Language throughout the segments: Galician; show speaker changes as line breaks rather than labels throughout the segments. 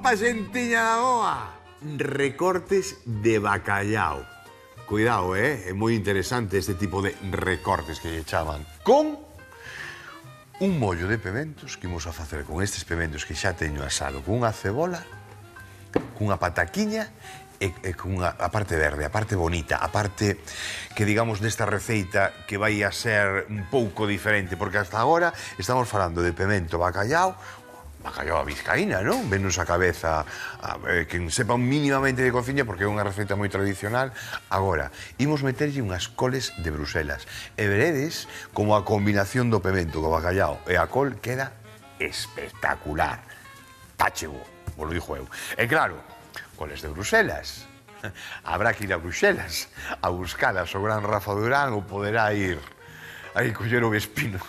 Opa, xentiña da boa! Recortes de bacallao. Cuidado, é moi interesante este tipo de recortes que lle chaman. Con un mollo de pementos que imos a facer con estes pementos que xa teño asado, con unha cebola, cunha pataquiña e cunha a parte verde, a parte bonita, a parte que digamos desta receita que vai a ser un pouco diferente, porque hasta agora estamos falando de pemento bacallao a vizcaína, non? Venos a cabeza quen sepa mínimamente de cociña, porque é unha receita moi tradicional. Agora, imos meterlle unhas coles de Bruselas e veredes como a combinación do pemento, do bacallao e a col queda espectacular. Táchego, vos lo dixo eu. E claro, coles de Bruselas. Habrá que ir a Bruxelas a buscalas o gran Rafa Durán ou poderá ir aí coller o Vespino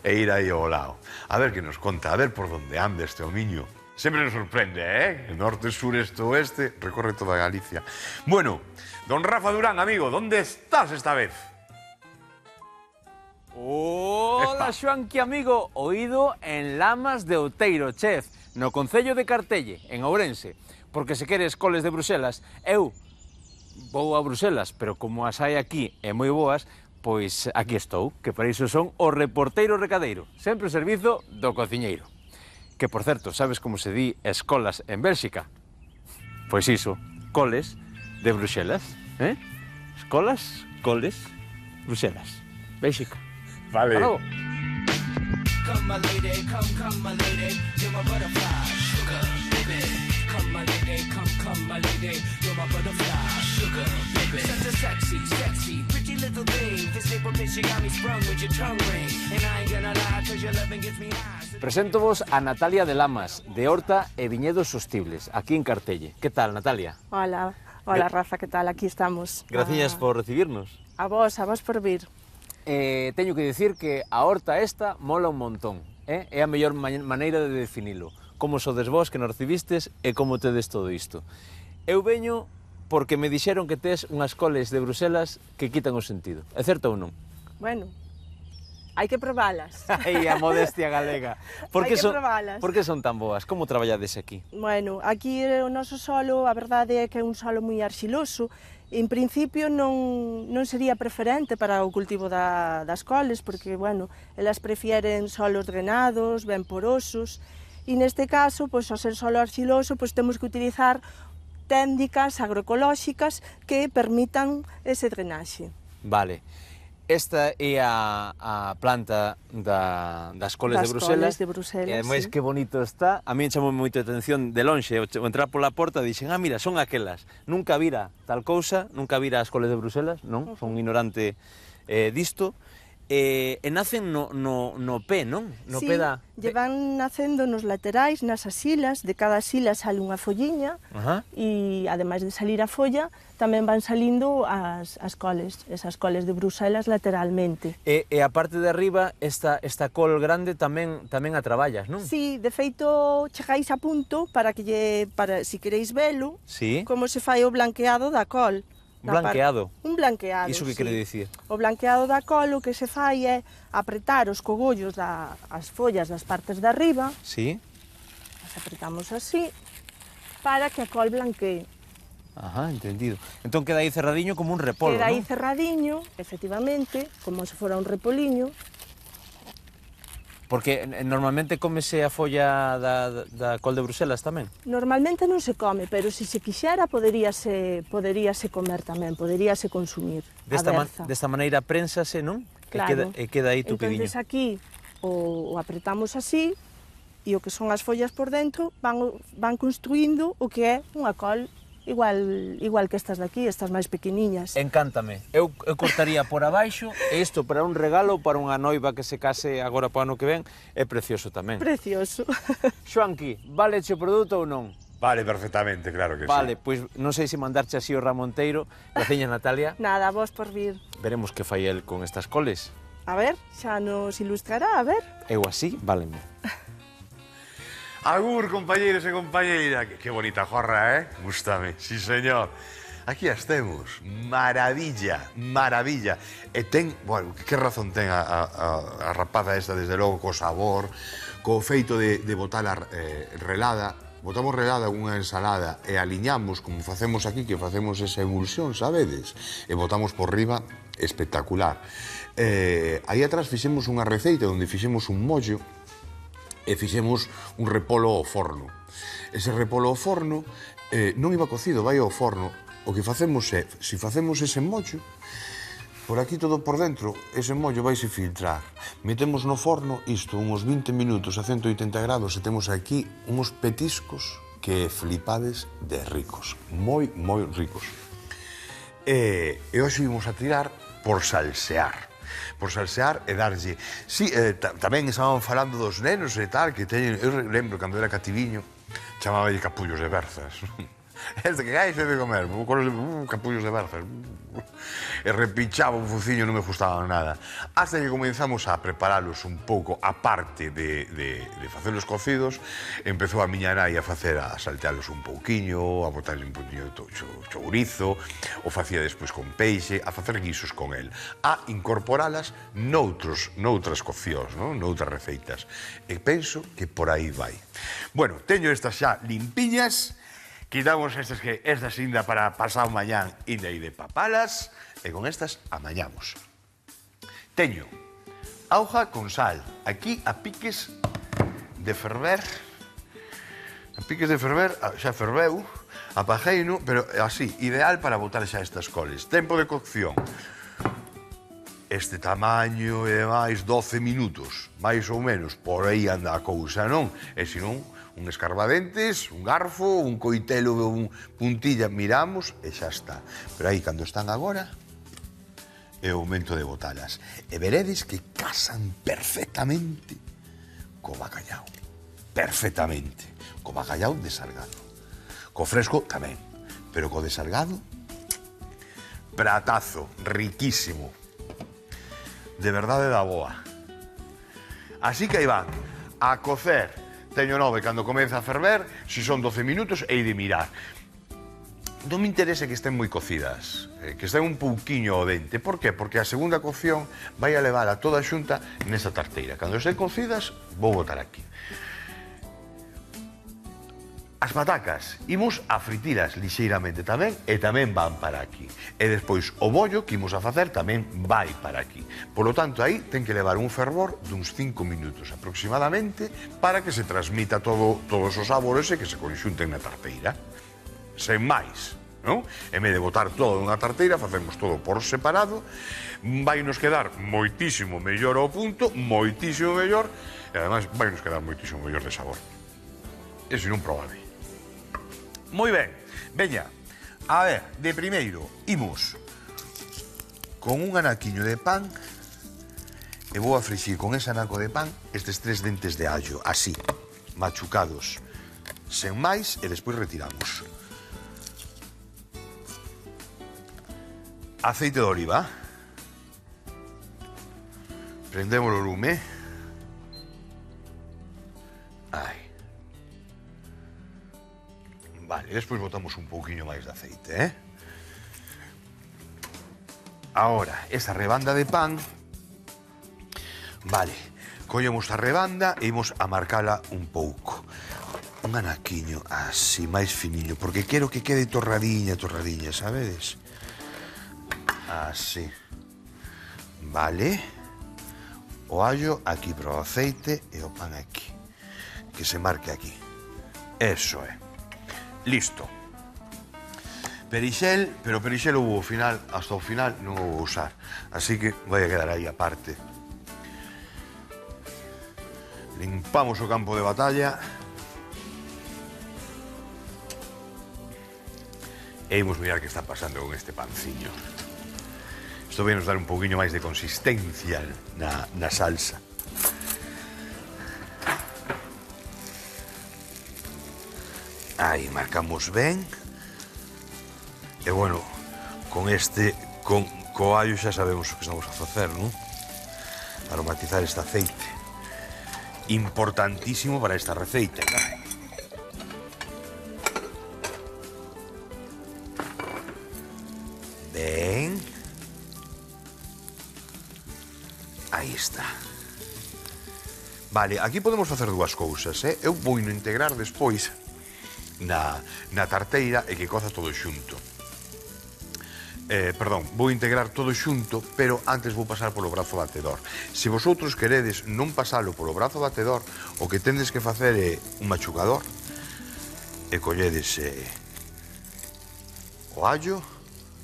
e ir aí ao lado. A ver que nos conta, a ver por donde anda este homiño. Sempre nos sorprende, Norte, sur, este, oeste, recorre toda Galicia. Bueno, don Rafa Durán, amigo, ¿dónde estás esta vez?
Hola, Xoanqui, amigo. Oído en Lamas de Outeiro, chef, no concello de Cartelle, en Ourense. Porque se queres coles de Bruselas, eu vou a Bruselas, pero como as hai aquí e moi boas, pois aquí estou, que para iso son o reporteiro recadeiro, sempre o servizo do cociñeiro. Que, por certo, sabes como se di escolas en Bélxica? Pois iso, coles de Bruxelas, Escolas, coles, Bruxelas, Bélxica.
Vale.
Hasta logo.
Come my lady, come my lady, you're my butterfly, sugar, baby. Come my lady, come my lady, you're my butterfly, sugar, baby. Such a sexy, pretty little thing. This April bitch, you got me sprung with your tongue ring. And I ain't gonna lie, cause your loving gets me high.
Preséntovos a Natalia de Lamas, de Horta e Viñedos Sostibles, aquí en Cartelle. Que tal, Natalia?
Hola, Rafa, que tal? Aquí estamos.
Gracias por recibirnos.
A vos por vir.
Teño que dicir que a horta esta mola un montón, é a mellor maneira de definilo. Como sodes vos que nos recivistes e como tedes todo isto. Eu veño porque me dixeron que tes unhas coles de Bruselas que quitan o sentido. É certo ou non?
Bueno, hai que probalas.
Ai, a modestia galega.
Hai que probalas.
Por que son tan boas? Como traballades aquí?
Bueno, aquí o noso solo, a verdade é que é un solo moi arxiloso. En principio non sería preferente para o cultivo das coles, porque, bueno, elas prefieren solos drenados, ben porosos, e neste caso, pois, ao ser solo arxiloso, pois temos que utilizar técnicas agroecolóxicas que permitan ese drenaxe.
Vale. Esta é a planta das coles de Bruselas.
Das coles de Bruselas,
E ademais
sí.
que bonito está. A mí chamou moito a atención de lonxe, ao entrar pola porta, dixen, mira, son aquelas. Nunca vira tal cousa, nunca vira as coles de Bruselas, non? Son ignorante disto. E nacen no pé, non? No
Sí,
pé da...
llevan nacendo nos laterais, nas asilas, de cada asila sale unha folliña,
Ajá.
e ademais de salir a folla, tamén van salindo as coles, esas coles de Bruselas lateralmente.
E a parte de arriba, esta col grande tamén a traballas, non?
Sí, de feito, chegáis a punto para si queréis velo,
Sí.
como se fai o blanqueado da col.
Blanqueado?
Un blanqueado,
Iso que
sí.
quere dicir?
O blanqueado da col o que se fai é apretar os cogollos das follas das partes de arriba,
Sí.
as apretamos así, para que a col blanquee.
Ajá, entendido. Entón queda aí cerradiño como un repollo,
Queda aí
non?
cerradiño, efectivamente, como se fora un repoliño.
Porque normalmente cómese a folla da col de Bruselas tamén?
Normalmente non se come, pero se se quixera poderíase comer tamén, poderíase consumir a berza.
Desta maneira prénsase, non?
Claro.
E queda aí tupidiño.
Entonces aquí o apretamos así e o que son as follas por dentro van construindo o que é unha col igual que estas daqui, estas máis pequeniñas.
Encántame. Eu cortaría por abaixo e isto para un regalo para unha noiva que se case agora para o ano que ven é precioso tamén.
Precioso.
Xoanqui, vale o produto ou non?
Vale, perfectamente, claro que
Vale,
sí.
pois non sei se mandarche así o Ramonteiro. Graciña, Natalia.
Nada, vos por vir.
Veremos que fai el con estas coles.
A ver, xa nos ilustrará, a ver.
Eu así, váleme.
Agur, compañeros e compañeira. Que bonita jorra, Gústame, sí, señor. Aquí as temos. Maravilla, maravilla. E ten, bueno, que razón ten a rapaza esta, desde logo, co sabor, co feito de botala relada. botamos regada unha ensalada e aliñamos, como facemos aquí, que facemos esa emulsión, sabedes? E botamos por riba, espectacular. Aí atrás fixemos unha receita onde fixemos un mollo e fixemos un repolo ao forno. Ese repolo ao forno non iba cocido, vai ao forno. O que facemos é, se facemos ese mollo, por aquí todo por dentro, ese mollo vaise filtrar. Metemos no forno isto uns 20 minutos a 180 grados e temos aquí uns petiscos que flipades de ricos. Moi, moi ricos. E hoxe vimos a tirar por salsear. Por salsear e darlle... Sí, tamén estaban falando dos nenos e tal, que teñen... Eu lembro, cando era cativiño, chamaballe capullos de berzas. Este que gaise de comer, capullos de berzas. E repinchaba un fuciño, non me gustaban nada. Hasta que comenzamos a preparalos un pouco, aparte de facelos cocidos, empezou a miña nai a facer, a saltealos un pouquiño, a botarle un pouquiño de chourizo, o facía despois con peixe, a facer guisos con el, a incorporalas noutras coccións, noutras receitas. E penso que por aí vai. Bueno, teño estas xa limpiñas. Quitamos estas inda para pasado mañán inda e de papalas e con estas amañamos. Teño auga con sal, aquí a piques de ferver, xa ferveu, apajeino, pero así, ideal para botar xa estas coles. Tempo de cocción, este tamaño e demais, 12 minutos, máis ou menos, por aí anda a cousa, non? E senón, un escarbadentes, un garfo, un coitelo, un puntilla, miramos e xa está. Pero aí, cando están agora, é o momento de botalas. E veredes que casan perfectamente co bacallau. Perfectamente. Co bacallau de salgado. Co fresco tamén. Pero co de salgado, pratazo, riquísimo. De verdade da boa. Así que aí va, a cocer. Teño 9 cando comeza a ferver, se son 12 minutos, hei de mirar. Non me interesa que estén moi cocidas, que estén un pouquiño ao dente. Por qué? Porque a segunda cocción vai a levar a toda xunta nesa tarteira. Cando estén cocidas, vou botar aquí. As patacas, imos a fritilas lixeiramente tamén, e tamén van para aquí. E despois o bollo que imos a facer tamén vai para aquí. Por lo tanto, aí ten que levar un fervor duns 5 minutos aproximadamente para que se transmita todos os sabores e que se conxunten na tarteira. Sen máis, non? En vez de botar todo nunha tarteira, facemos todo por separado, vai nos quedar moitísimo mellor ao punto, moitísimo mellor, e ademais vai nos quedar moitísimo mellor de sabor. E se non probade. Moi ben, veña, a ver, de primeiro, imos con un anaquiño de pan e vou a frixir con ese anaco de pan estes 3 dentes de allo, así, machucados, sen máis, e despois retiramos. Aceite de oliva. Prendemos o lume. Aí. Vale, despois botamos un pouquiño máis de aceite, Ahora, esa rebanda de pan, vale, collemos a rebanda e imos a marcala un pouco. Un anaquiño así, máis finiño, porque quero que quede torradiña, sabedes? Así. Vale. O allo aquí pro aceite e o pan aquí. Que se marque aquí. Eso é. Listo. Perixel, pero perixel houve ao final, hasta o final non o vou usar. Así que vai a quedar aí aparte. Limpamos o campo de batalla. E imos mirar que está pasando con este panciño. Isto vai nos dar un pouquiño máis de consistencia na salsa. Aí, marcamos ben. E, bueno, co allo xa sabemos o que estamos a facer, non? Aromatizar este aceite. Importantísimo para esta receita. Ben. Aí está. Vale, aquí podemos facer dúas cousas, Eu vou integrar despois na tarteira e que coza todo xunto. Perdón, vou integrar todo xunto, pero antes vou pasar polo brazo batedor. Se vosotros queredes non pasalo polo brazo batedor, o que tendes que facer é un machucador e colledes o allo,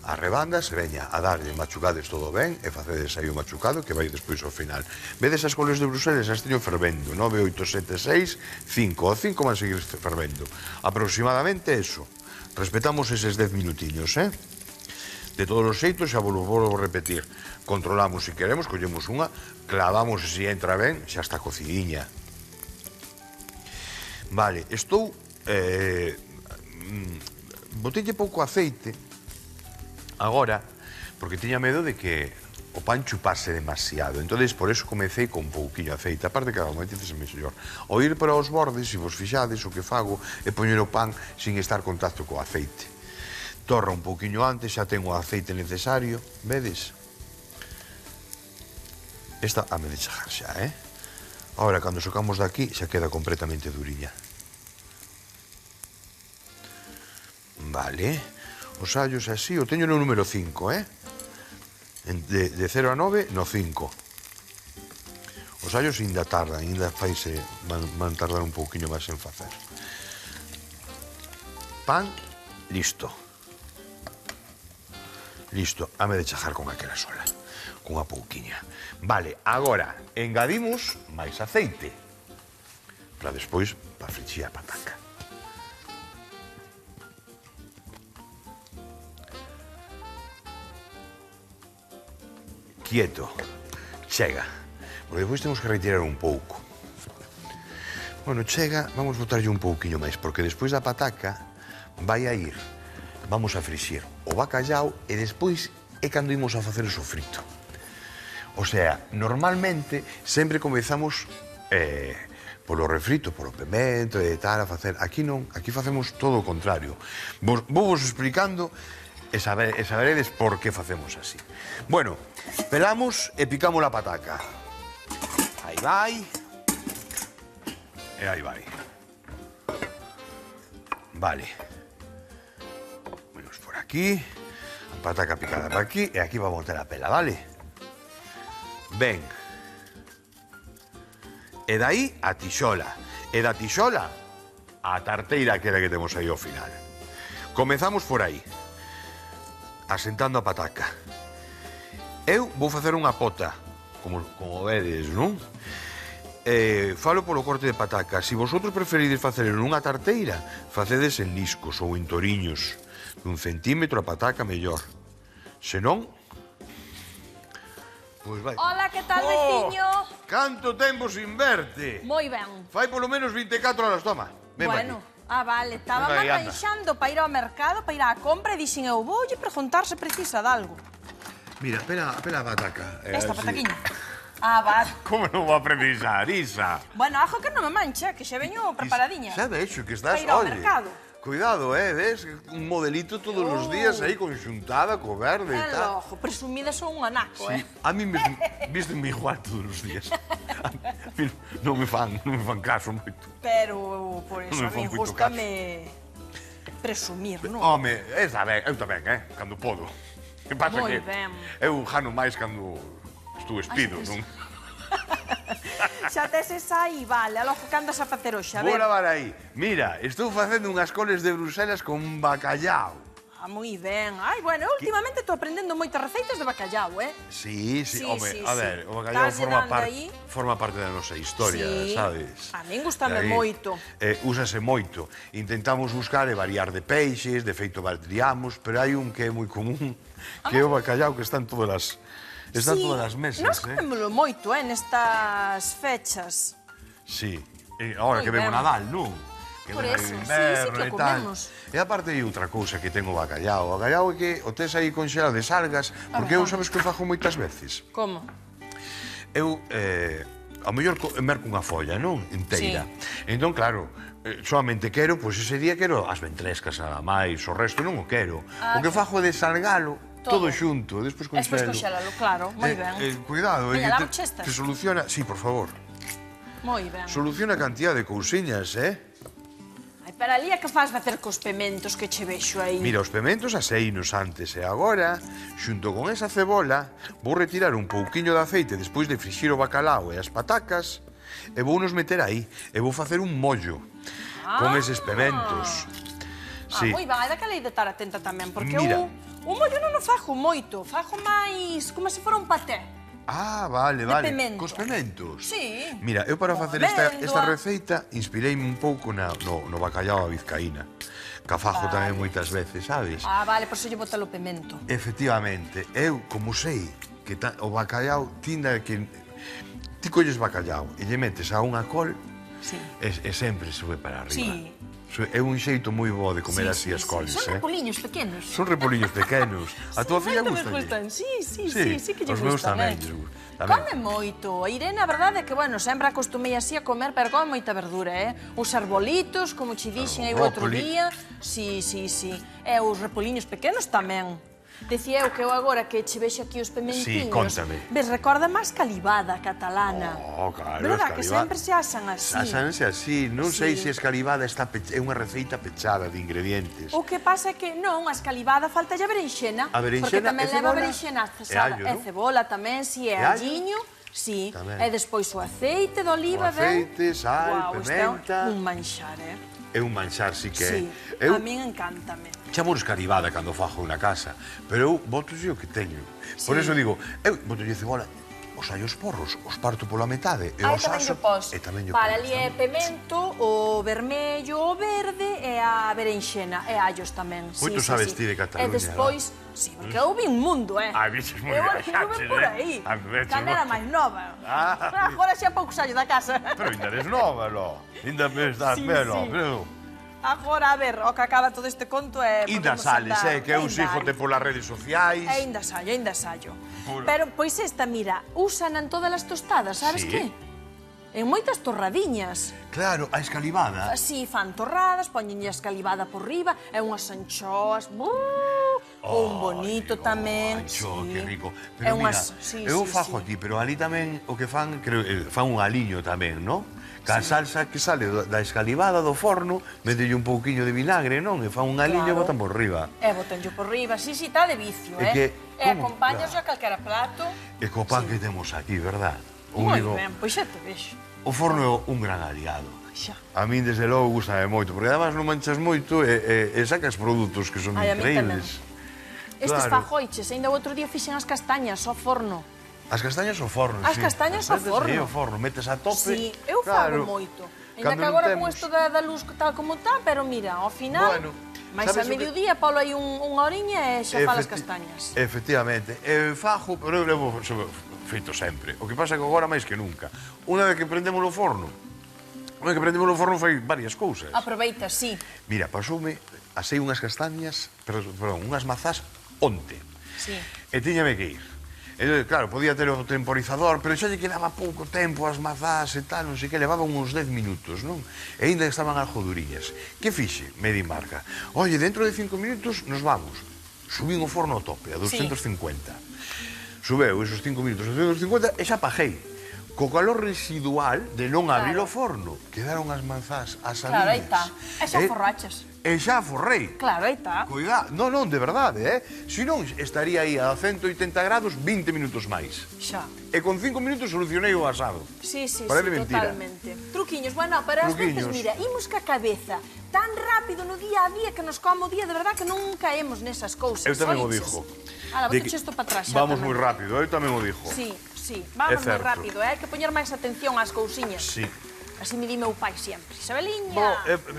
as rebandas, e veña a darlle, machucades todo ben e facedes aí o machucado que vai despois ao final. Vedes as coles de Bruselas, as teño fervendo, 9, 8, 7, 6, 5. O 5 van seguir fervendo. Aproximadamente eso. Respetamos eses 10 minutiños, De todos os xeitos, xa vos vou repetir. Controlamos se queremos, collemos unha, clavamos e se entra ben, xa está cocidiña. Vale, estou... botelle pouco aceite, agora, porque tiña medo de que o pan chupase demasiado. Entonces, por eso comecei con pouquinho aceite. Aparte que cada momento é mellor. O ir para os bordes, se vos fixades, o que fago é poñer o pan sin estar en contacto co aceite. Torra un pouquiño antes, xa tengo o aceite necesario, vedes? Esta a me de chajar xa, Ahora, cando socamos daqui, xa queda completamente duriña. Vale. Os allos así, o teño no número 5, De 0 a 9, no 5. Os allos ainda tardan, ainda van tardar un pouquiño máis en facer. Pan, listo. Listo, hame de chajar con aquela sola, cunha pouquiña. Vale, agora, engadimos máis aceite, para despois, para frichir a pataca. Quieto, chega, porque despois temos que retirar un pouco. Bueno, chega, vamos botarlle un pouquiño máis, porque despois da pataca vai a ir. Vamos a frixir o bacallau e despois é cando imos a facer o sofrito. O sea, normalmente sempre comezamos polo refrito, polo pemento e tal a facer. Aquí non, aquí facemos todo o contrario. Vou vos explicando e saberedes por que facemos así. Bueno, pelamos e picamos a pataca. Aí vai. E aí vai. Vale. Aquí, a pataca picada para aquí, e aquí vamos a meter a pela, vale? Ben. E dai a tixola. E da tixola a tarteira que era que temos aí ao final. Comezamos por aí, asentando a pataca. Eu vou facer unha pota, como vedes, non? Falo polo corte de pataca. Se vosotros preferides facer en unha tarteira, facedes en liscos ou en toriños. Dun centímetro a pataca mellor. Se non, pois vai.
Hola, que tal, veciño?
Canto tempo sin verte.
Moi ben.
Fai polo menos 24 horas, toma. Ven
Bueno, vale, estaba
Venga aí, anda.
arranxando para ir ao mercado, para ir á compra, e dixen eu, voulle preguntar se precisa de algo.
Mira, pela a pataca.
Esta
así.
pataquiña. Vale.
Como non va a precisar, Isa?
Bueno, ajo que non me mancha, que xa veño preparadiña.
Xa vexo que estás,
Para ir ao
oye.
mercado.
Cuidado, ves? Un modelito todos os días aí conxuntada co verde e
É
tal.
lojo, presumida son un anaco,
Sí, a mí mesmo vísteme igual todos os días. A mí non me fan caso moito.
Pero, por eso,
Non me
a mí
fan moito
gústame presumir, non?
Home, está ben, eu tamén, cando podo. Que pasa
Moi
que
ben.
eu jano máis cando estou espido, non?
Xa tes esa aí, vale, logo que andas a facer hoxe, a
Vou
ver.
lavar aí. Mira, estou facendo unhas coles de Bruselas con bacallau.
Moi ben. Ai, bueno, últimamente estou aprendendo moitas receitas de bacallau,
Sí,
Sí,
home,
sí,
a
sí.
ver, o bacallau
Estás llenando aí.
forma parte da nosa historia,
Sí.
sabes?
A min gústame
E aí,
moito.
Úsase moito. Intentamos buscar e variar de peixes, de feito variamos, pero hai un que é moi común, que é o bacallau que está en todas as mesas,
Nos comémolo moito, nestas fechas.
Sí. Ahora
Moi
que vemos
ben.
Nadal, non? Que
Por
vem aí
eso,
o
sí,
inverno
que lo
e tal.
comemos.
E aparte hai outra cousa que ten o bacallau. O bacallau é que o tes aí conxelado de salgas, porque eu sabes que o fago moitas veces.
Como?
Eu, ao mellor merco unha folla, non? Inteira.
Sí.
Entón, claro, solamente quero, pois ese día quero as ventrescas nada máis, o resto non o quero. O que fago é desargalo todo xunto, despois
Despois
conxelo.
conxélalo, claro, moi ben.
Cuidado,
Veña,
que
dame chestas.
te soluciona... Sí, por favor.
Moi ben.
Soluciona cantidad de cousiñas,
Ai, pero ali é que faz facer cos pementos que che vexo aí.
Mira, os pementos aseinos antes e agora, xunto con esa cebola, vou retirar un pouquiño de aceite despois de frixir o bacalao e as patacas e vou nos meter aí e vou facer un mollo con eses pementos. Sí.
Moi ben, hai daquela de estar atenta tamén, porque
Mira.
o mollo non o fajo moito, fajo máis como se fora un paté.
Ah, vale, vale.
pemento.
Cos pementos?
Sí.
Mira, eu para facer esta receita inspireime un pouco no bacalao a vizcaína. Que fajo tamén moitas veces, sabes?
Ah, vale, por eso lle bota o pemento.
Efectivamente, eu como sei que o bacalao tinda que... Ti colles bacalao e lle metes a unha col
Sí.
e sempre sube para arriba.
Sí.
É un xeito moi bo de comer así as coles,
Son repoliños pequenos.
Son repoliños pequenos. A tua filla
Moito me
gusta?
gustan, sí que lle
Os meus
gustan,
tamén lles gustan.
Come moito. A Irene, a verdade é que, bueno, sempre acostumei así a comer, pero come moita verdura, Os arbolitos, como che dixen aí o outro
brócoli.
día. Sí. E os repoliños pequenos tamén. Decía eu que eu agora que che vexo aquí os pementiños...
Sí, cóntame.
Ves, recorda máis calibada catalana.
Oh, claro,
Verdad,
escalivada.
que sempre se asan así.
Asanse así. Non sei
Sí.
se escalivada é unha receita pechada de ingredientes.
O que pasa é que non, a escalivada falta a berenxena.
A berenxena
porque tamén
e
leva
cebola
berenxena
e
cesada.
allo,
E
non?
cebola tamén, si, e
E allo?
alliño. Sí,
Tamén.
e despois o aceite de oliva,
O aceite, sal,
Guau,
pementa.
Isto é un manxar,
É un manxar, sí que é.
Sí,
Eu
a min encántame.
chamo escalivada cando fajo na casa, pero eu boto o que teño. Por
Sí.
eso digo, eu boto cebola, os allos porros, os parto pola metade, e
Aí
os
tamén
aso,
lle pos.
e tamén lle
Vale,
pos,
ali é
non?
pemento, o vermello, o verde e a berenxena. E allos tamén.
Moito sabes ti de Cataluña,
E despois, sí, porque eu vi un mundo,
Ah, viches moi
Eu
viaxaches,
anduve por aí.
Ah, veches
Cando era
moito.
máis nova.
Ah.
Agora xa pouco sallo da casa.
Pero ainda eres nova, lo. Ainda me estás
Sí,
velo,
sí.
pero...
Agora, a ver, o que acaba todo este conto é...
Ainda
podemos
sales,
andar.
que eu sígote polas redes sociais.
Ainda sallo.
Puro.
Pero, pois esta, mira, usan en todas as tostadas, sabes
Sí.
que? En moitas torradiñas.
Claro, a escalivada.
Así, fan torradas, poñenlle a escalivada por riba, e unhas anchoas, ou un bonito tamén.
Ancho,
sí.
que rico.
E
Pero mira,
unhas- sí,
eu
sí,
fajo
sí.
aquí, pero ali tamén o que fan, creo, fan un aliño tamén, non? Ca salsa que sale da escalivada do forno, metelle un pouquiño de vinagre, non? E fan un aliño e
Claro.
botan por riba.
E botanllo por riba, sí, está de vicio,
É que,
E
como?
acompañas
Claro.
a calquera plato.
E co pan que temos aquí, verdad? O
Moi
único-
ben, pois xa te vexo.
O forno é un gran aliado.
Xa.
A min, desde logo, gustame moito, porque además non manchas moito e sacas produtos que son
Ai, a min
increíbles.
Estes
Claro.
fajoiches, ainda o outro día fixen as castañas ao forno.
As castañas ao forno,
As
sí.
castañas ao
Metes
forno.
aí ao forno, metes a tope.
Sí, eu fago moito. Ainda
Cando
que
non
agora con
temos-
isto da luz tal como está, pero mira, ao final,
Bueno,
máis
sabes
a
o que-
mediodía, paulo aí unha horiña e xa falas
Efecti-
castañas.
Efectivamente. Fajo, pero eu levo feito sempre. O que pasa é que agora máis que nunca. Unha vez que prendemos o forno, fai varias cousas.
Aproveita, sí.
Mira, pasoume, asei unhas castañas, perdón, unhas mazás onte.
Sí.
E tiñame que ir. E, claro, podía ter o temporizador, pero xa lle quedaba pouco tempo as mazás e tal, non sei que, levaban uns 10 minutos, non? E ainda estaban algo durillas. Que fixe? Me di Marca. Oye, dentro de 5 minutos nos vamos. Subín o forno ao tope, a 250. Subeu esos 5 minutos a 250 e xa pajei. Co calor residual de non abrir o forno. Quedaron as manzás asadiñas.
Claro, aí está. E xa forrachas.
E xa forrei.
Claro, aí está.
Cuidado, non, de verdade, Se non, estaría aí a 180 grados 20 minutos máis.
Xa.
E con 5 minutos solucionei o asado.
Sí,
Parece mentira.
totalmente. Truquiños, bueno, pero ás
Truquiños.
veces, mira, imos ca cabeza tan rápido no día a día que nos como o día, de verdad que non caemos nesas cousas.
Eu tamén o
oiches?
dixo.
Ala,
De
bote
que
isto para atrás xa
Vamos
tamén.
moi rápido, eu tamén o dixo.
Sí, vamos moi
certo.
rápido, hai que poñer máis atención ás cousiñas.
Sí.
Así me di meu pai sempre. Isabeliña,
Bo,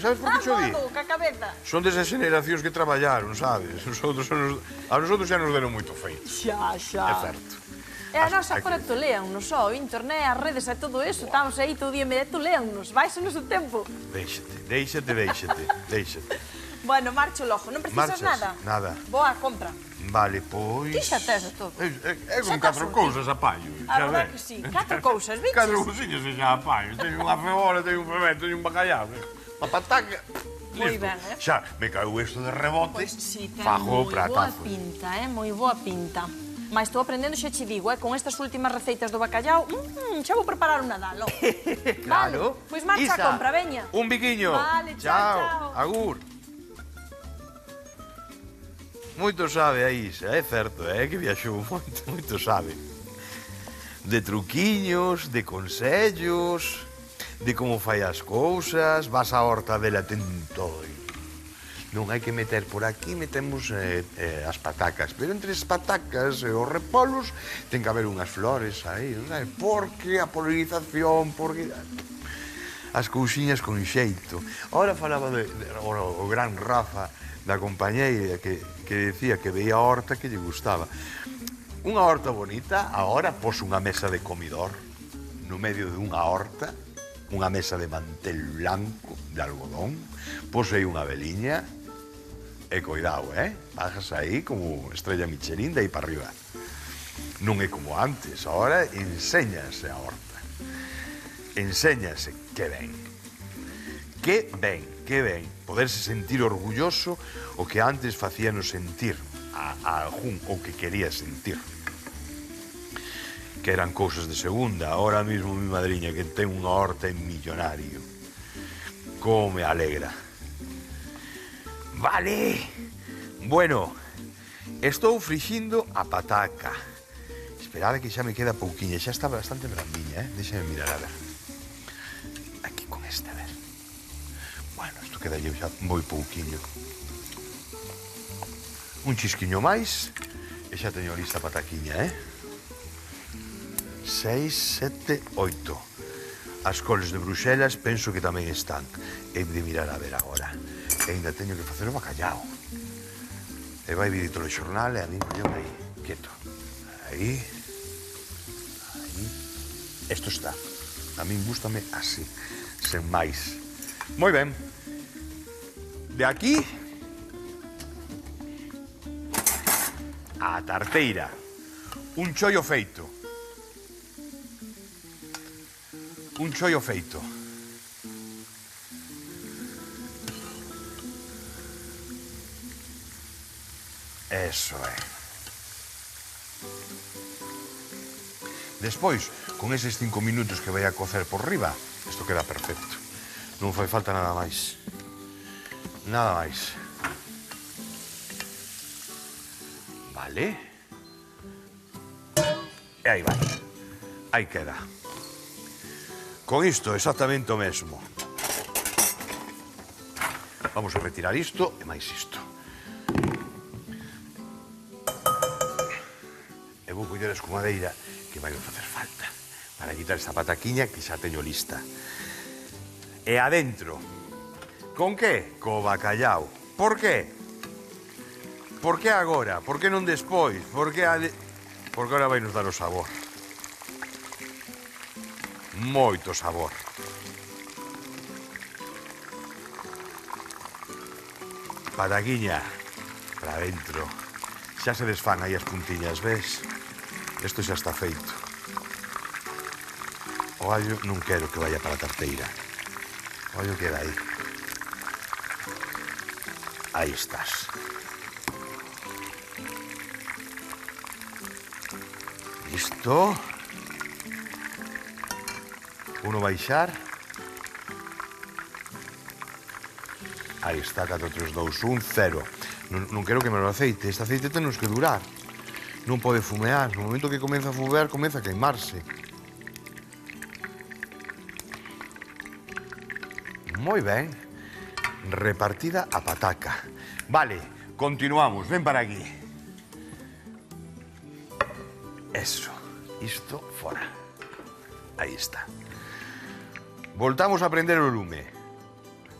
sabes por que xo di?
Vamos, ca cabeza.
Son desas generacións que traballaron, sabes? A nosotros xa nos deron moito feito.
Xa.
É certo.
E a
Aquí.
nosa agora tolean-nos, o internet, as redes e todo eso, estamos aí todo o día e media, tolean-nos, vais o noso tempo.
Déixate.
Bueno, marcho logo, non precisas
Marchas?
nada?
Nada.
Boa compra.
Vale, pois...
Ti xa tes de todo.
É con
Xa
4
tes
cousas apaño.
A verdade que sí, 4 cousas, viches?
4 cousiñas e xa apaño. Teño unha cebola, teño un pemento, teño un bacallau, unha pataca.
Moi
Listo.
ben,
Xa, me caeu isto de rebote.
Pois sí, ten
fajo o
moi boa
pratazo.
pinta, moi boa pinta. Mais estou aprendendo, xa che digo, con estas últimas receitas do bacallao, xa vou preparar un Nadal, ó.
Claro.
Vale, pois marcha a
Isa,
compra, veña.
Un biquiño.
Vale, chao, chao.
Agur. Moito sabe a Isa, é certo, que viaxou moito sabe. De truquiños, de consellos, de como fai as cousas, vas á horta dela, ten todo. Non hai que meter por aquí, metemos as patacas, pero entre as patacas e os repolos ten que haber unhas flores aí, non é? Porque a polinización, porque... As cousiñas con xeito. Ahora falaba o gran Rafa da compañeira que decía que veía a horta que lle gustaba. Unha horta bonita, agora pos unha mesa de comidor no medio de unha horta, unha mesa de mantel blanco de algodón, pos aí unha veliña e coidado, bajas aí como estrella Michelin de aí para arriba. Non é como antes, agora enséñase a horta. Enséñase que ben. Que ben, que ben. Poderse sentir orgulloso o que antes facíanos sentir a algún o que quería sentir. Que eran cousas de segunda. Ahora mismo mi madriña que ten unha horta en millonario. Como me alegra. Vale. Bueno, estou frixindo a pataca. Esperade que xa me queda pouquiña. Xa está bastante brandiña, Déxame mirar a ver. Aquí con este, a ver. Bueno, isto queda xa moi pouquiño. Un chisquiño máis e xa teño lista a pataquiña, 6, 7, 8. As coles de Bruxelas penso que tamén están. He de mirar a ver agora. E ainda teño que facer o bacallao. E vai vir todo o xornal e a min colleu aí, quieto. Aí. Esto está. A min gústame así, sen máis. Moi ben. De aquí a tarteira. Un chollo feito. Un chollo feito. Eso é. Despois, con eses 5 minutos que vai a cocer por riba, isto queda perfecto. Non fai falta nada máis. Nada máis. Vale. E aí vai. Aí queda. Con isto exactamente o mesmo. Vamos a retirar isto e máis isto. E vou coller a escumadeira que vai facer falta para quitar esta pataquiña que xa teño lista. E adentro. Con que? Co bacallao. Por que? Por que agora? Por que non despois? Porque agora vai nos dar o sabor. Moito sabor. Pataquiña para dentro. Xa se desfán aí as puntiñas, ves? Isto xa está feito. O allo non quero que vaya para a tarteira. O allo queda aí. Aí estás. Listo. Uno baixar. Aí está, 4, 3, 2, 1, 0. Non quero que me lo aceite. Este aceite tenos que durar. Non pode fumear. No momento que comeza a fumear, comeza a queimarse. Moi ben. Repartida a pataca. Vale, continuamos. Ven para aquí. Eso. Isto fora. Aí está. Voltamos a prender o lume.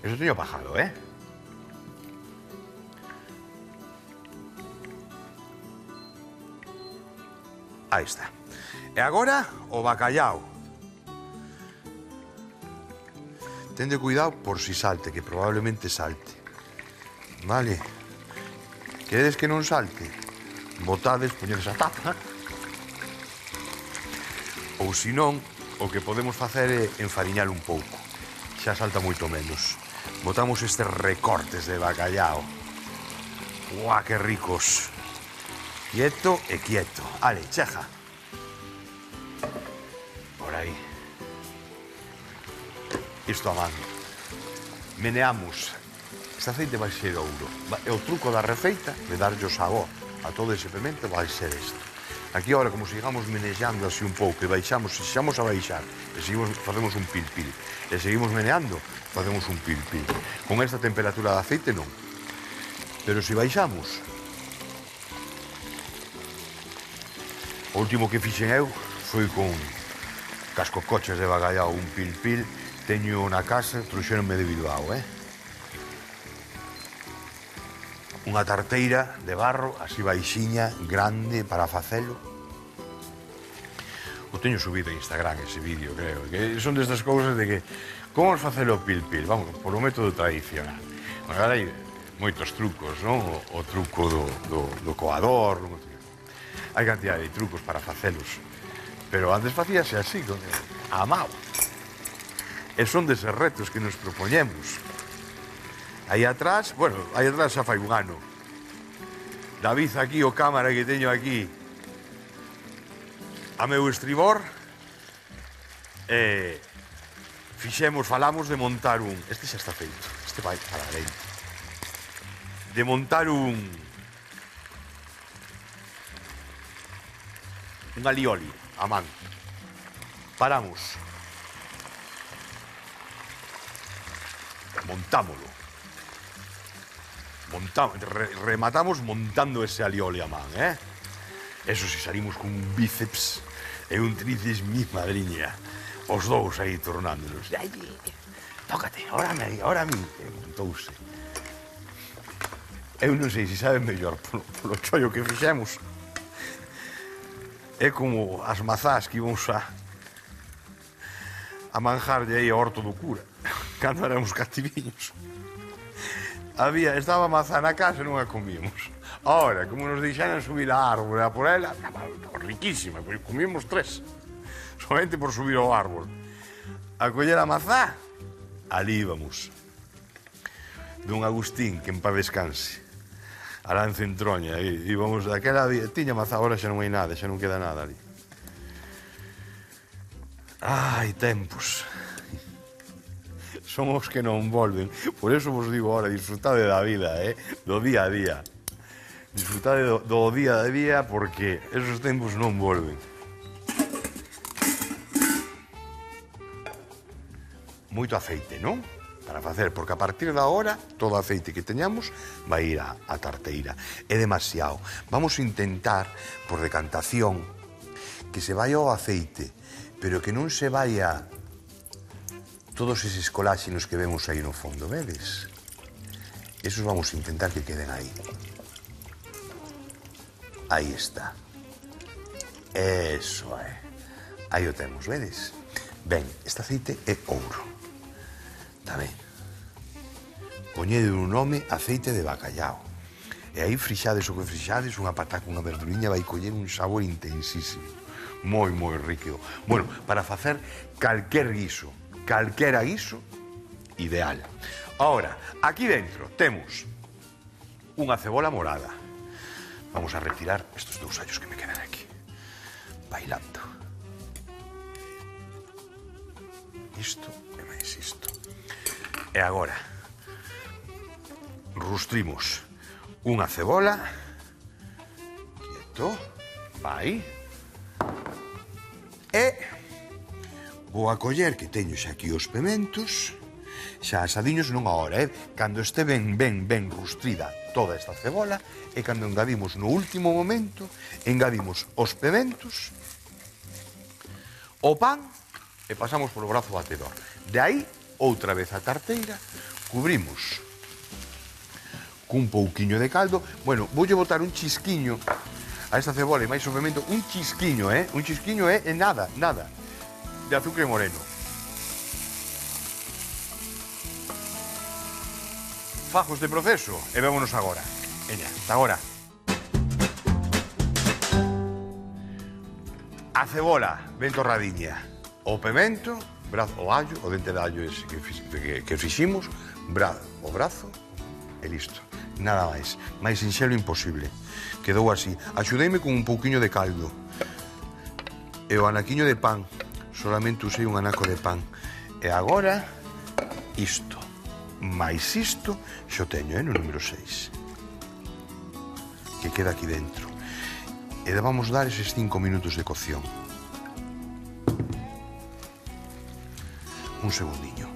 Eso teño pajado, Aí está. E agora, o bacallao. Tende cuidado por si salte, que probablemente salte. Vale. Queredes que non salte? Botades, poñedes a tapa. Ou senón, o que podemos facer é enfariñar un pouco. Xa salta moito menos. Botamos estes recortes de bacallao. Uá, que ricos.
Quieto e quieto. Ale, cheja. Por aí. Isto a man. Meneamos. Este aceite vai ser ouro. E o truco da receita de darlle o sabor a todo ese pimento vai ser isto. Aquí agora, como sigamos menexando así un pouco e baixamos, se xamos a baixar, e seguimos, facemos un pil-pil, e seguimos meneando, facemos un pil-pil. Con esta temperatura de aceite non. Pero se baixamos, o último que fixen eu foi con cascocoches de bacallao, un pil-pil, teño na casa, trouxeronme de Bilbao, Unha tarteira de barro, así baixiña, grande, para facelo. O teño subido a Instagram ese vídeo, creo, que son destas cousas de que como facelo pil-pil, vamos, por o método tradicional. Agora hai moitos trucos, non? O truco do coador, hai cantidad de trucos para facelos, pero antes facíase así, a mao. E son deses retos que nos propoñemos. Aí atrás, bueno, aí atrás xa fai un ano. David aquí, o cámara que teño aquí, a meu estribor, falamos de montar un... Este xa está feito, este vai para dentro. De montar un alioli, a man. Paramos. Montámolo. Rematamos montando ese alioli a man, Eso si salimos con un bíceps e un tríceps mi madriña. Os dous aí tornándonos. Ai, tócate, ahora a mí. Montouse. Eu non sei se sabe mellor polo chollo que fixemos. É como as mazás que íbamos a manjarlle aí ao horto do cura, cando éramos cativiños. Estaba a mazá na casa e non a comíamos. Ahora, como nos deixaran subir a árbore a por ela, riquísima, comíamos 3. Solamente por subir ao árbore. A coller a mazá, ali íbamos. Don Agustín, que en paz descanse. Arance en Troña, íbamos daquela... Tiña mazá, ahora xa non hai nada, xa non queda nada ali. Ai, tempos. Son os que non volven. Por eso vos digo ahora, disfrutade da vida, do día a día. Disfrutade do día a día porque esos tempos non volven. Moito aceite, non? Para facer, porque a partir da hora todo aceite que teñamos vai ir á tarteira. É demasiado. Vamos a intentar, por decantación, que se vaya o aceite, pero que non se vaya todos eses coláxenos que vemos aí no fondo, vedes? Esos vamos a intentar que queden aí. Aí está. Eso é. Aí o temos, vedes? Ben, este aceite é ouro. Está ben? Poñede un nome aceite de bacallao. E aí frixades o que frixades, unha pataca, unha verduriña, vai coller un sabor intensísimo. Moi, moi rico. Bueno, para facer calquer guiso, calquera guiso, ideal. Ahora, aquí dentro temos unha cebola morada. Vamos a retirar estos 2 allos que me quedan aquí. Bailando. Isto e máis isto. E agora, rustrimos unha cebola. Quieto. Vai. E vou a coller, que teño xa aquí os pementos, xa asadiños non agora, cando este ben rustrida toda esta cebola, e cando engadimos no último momento, engadimos os pementos, o pan, e pasamos polo brazo batedor. De aí, outra vez a tarteira, cubrimos cun pouquiño de caldo. Bueno, voulle botar un chisquiño a esta cebola e máis o pimento, un chisquiño, un chisquiño é nada, de azúcar moreno. Fajo este proceso e vémonos agora. Veña, hasta agora. A cebola ben torradiña, o pimento, o allo, o dente de allo ese que fiximos, o brazo e listo. Nada máis. Máis sinxelo imposible. Quedou así. Axudeime con un pouquiño de caldo. E o anaquiño de pan. Solamente usei un anaco de pan. E agora, isto. Mais isto, xo teño, no número 6. Que queda aquí dentro. E vamos dar eses 5 minutos de cocción. Un segundiño.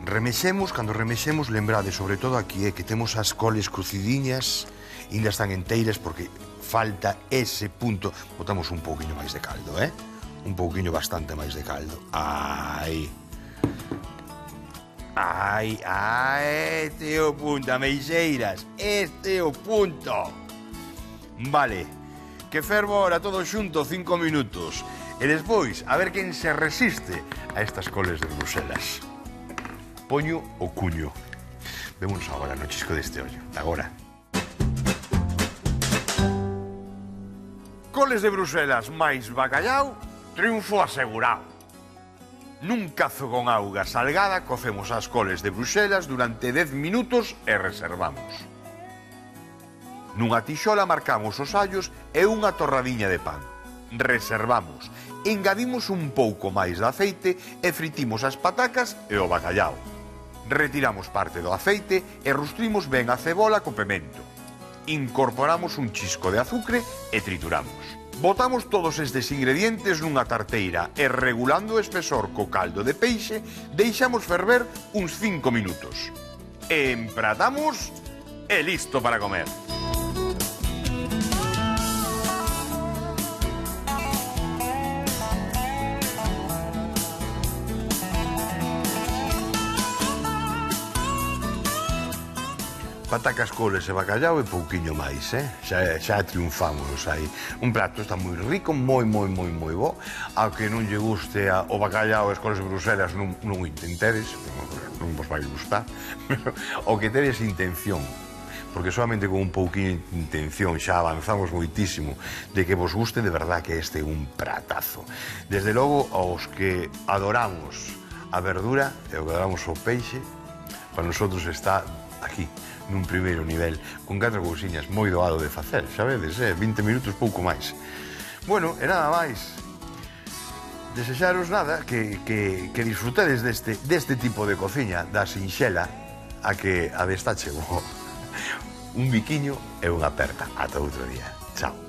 Remexemos, cando remexemos, lembrade, sobre todo aquí, que temos as coles crucidiñas, ainda están enteiras porque falta ese punto. Botamos un pouquiño máis de caldo, Un pouquiño bastante máis de caldo. Ai. Ai, este é o punto, ameixeiras. Este é o punto. Vale, que fervo ahora todo xunto 5 minutos. E despois, a ver quen se resiste a estas coles de Bruselas. Poño o cuño. Vémonos agora no chisco deste ollo. Agora. Coles de Bruselas máis bacallau, triunfo asegurado. Nun cazo con auga salgada, cocemos as coles de Bruselas durante 10 minutos e reservamos. Nunha tixola marcamos os allos e unha torradiña de pan. Reservamos. Engadimos un pouco máis de aceite e fritimos as patacas e o bacallau. Retiramos parte do aceite e rustrimos ben a cebola co pemento. Incorporamos un chisco de azucre e trituramos. Botamos todos estes ingredientes nunha tarteira e, regulando o espesor co caldo de peixe, deixamos ferver uns 5 minutos. Empratamos e listo para comer. Patacas, coles e bacallau e pouquiño máis, xa triunfamos aí. Un plato está moi rico, moi bo. Ao que non lle guste o bacallau e as coles de Bruselas non o intentedes, non vos vai gustar. O que tedes intención, porque solamente con un pouquiño de intención xa avanzamos moitísimo de que vos guste de verdad que este é un pratazo. Desde logo, aos que adoramos a verdura e o que adoramos o peixe, para nosotros está aquí, nun primeiro nivel, con 4 cousiñas moi doado de facer, xa vedes, 20 minutos, pouco máis. Bueno, e nada máis. Desexaros nada, que disfrutedes deste tipo de cociña, da sinxela, a que a desta chegou un biquiño e unha aperta. Ata outro día. Chao.